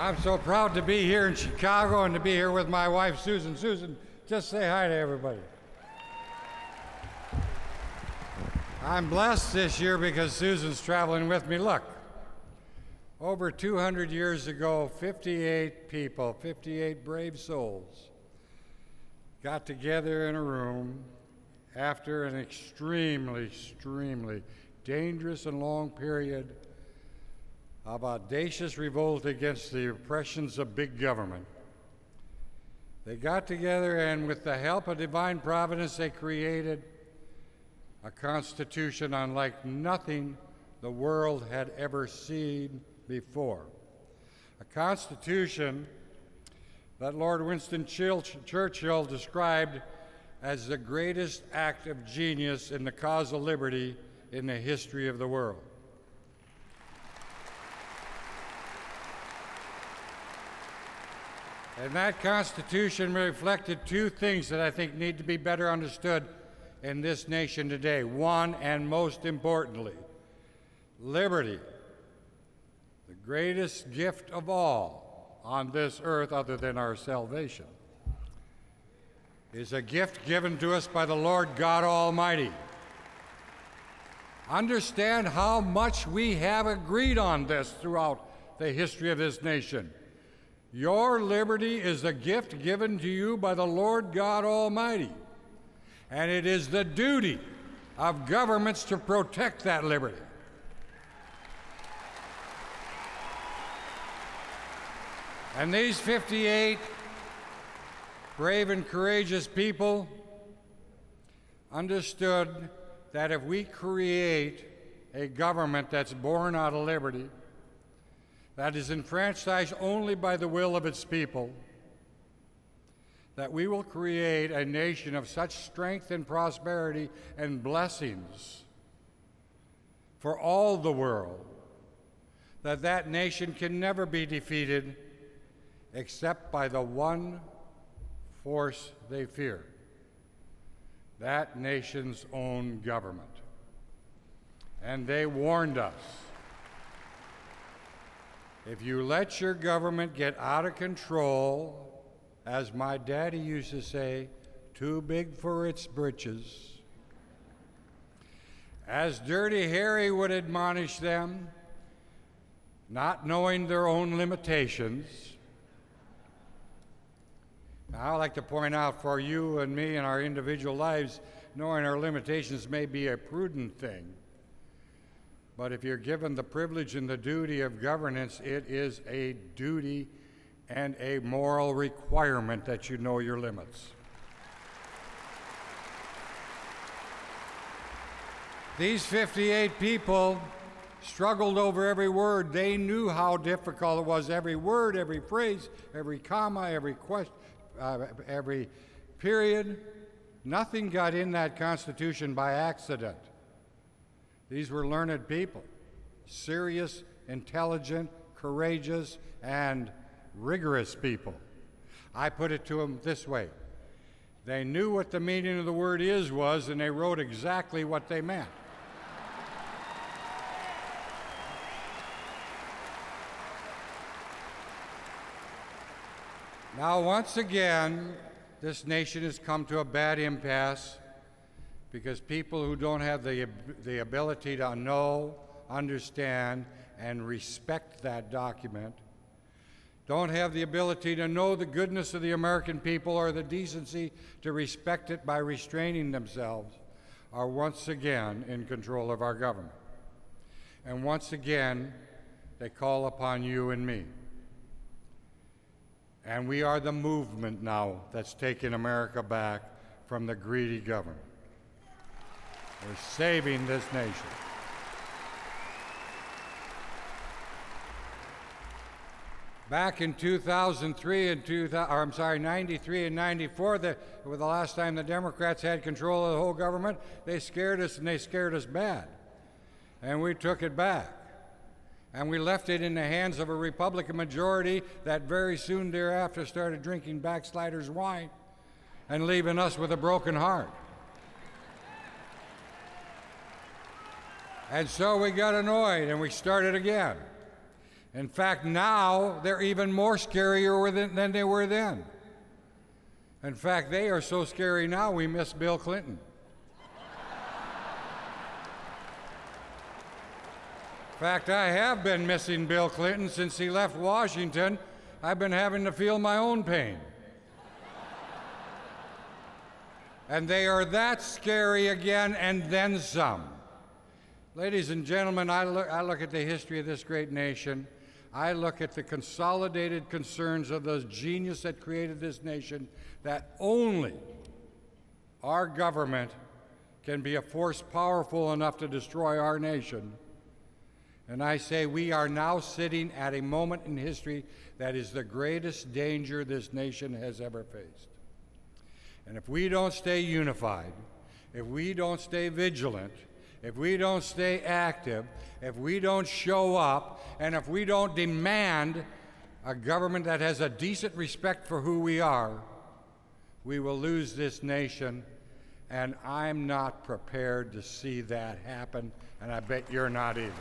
I'm so proud to be here in Chicago and to be here with my wife, Susan. Susan, just say hi to everybody. I'm blessed this year because Susan's traveling with me. Look, over 200 years ago, 58 people, 58 brave souls, got together in a room after an extremely dangerous and long period of audacious revolt against the oppressions of big government. They got together, and with the help of divine providence, they created a constitution unlike nothing the world had ever seen before. A constitution that Lord Winston Churchill described as the greatest act of genius in the cause of liberty in the history of the world. And that Constitution reflected two things that I think need to be better understood in this nation today. One, and most importantly, liberty, the greatest gift of all on this earth other than our salvation, is a gift given to us by the Lord God Almighty. Understand how much we have agreed on this throughout the history of this nation. Your liberty is a gift given to you by the Lord God Almighty, and it is the duty of governments to protect that liberty. And these 58 brave and courageous people understood that if we create a government that's born out of liberty, that is enfranchised only by the will of its people, that we will create a nation of such strength and prosperity and blessings for all the world that that nation can never be defeated except by the one force they fear, that nation's own government. And they warned us, if you let your government get out of control, as my daddy used to say, too big for its britches, as Dirty Harry would admonish them, not knowing their own limitations. Now, I like to point out for you and me in our individual lives, knowing our limitations may be a prudent thing. But if you're given the privilege and the duty of governance, it is a duty and a moral requirement that you know your limits. These 58 people struggled over every word. They knew how difficult it was. Every word, every phrase, every comma, every question, every period. Nothing got in that Constitution by accident. These were learned people, serious, intelligent, courageous, and rigorous people. I put it to them this way. They knew what the meaning of the word is was, and they wrote exactly what they meant. Now, once again, this nation has come to a bad impasse because people who don't have the ability to know, understand, and respect that document, don't have the ability to know the goodness of the American people or the decency to respect it by restraining themselves, are once again in control of our government. And once again, they call upon you and me. And we are the movement now that's taking America back from the greedy government. We're saving this nation. Back in 2003 and 93 and 94, the last time the Democrats had control of the whole government, they scared us, and they scared us bad. And we took it back. And we left it in the hands of a Republican majority that very soon thereafter started drinking backsliders' wine and leaving us with a broken heart. And so we got annoyed and we started again. In fact, now they're even more scarier than they were then. In fact, they are so scary now we miss Bill Clinton. In fact, I have been missing Bill Clinton since he left Washington. I've been having to feel my own pain. And they are that scary again, and then some. Ladies and gentlemen, I look at the history of this great nation. I look at the consolidated concerns of those geniuses that created this nation, that only our government can be a force powerful enough to destroy our nation. And I say we are now sitting at a moment in history that is the greatest danger this nation has ever faced. And if we don't stay unified, if we don't stay vigilant, if we don't stay active, if we don't show up, and if we don't demand a government that has a decent respect for who we are, we will lose this nation. And I'm not prepared to see that happen, and I bet you're not either.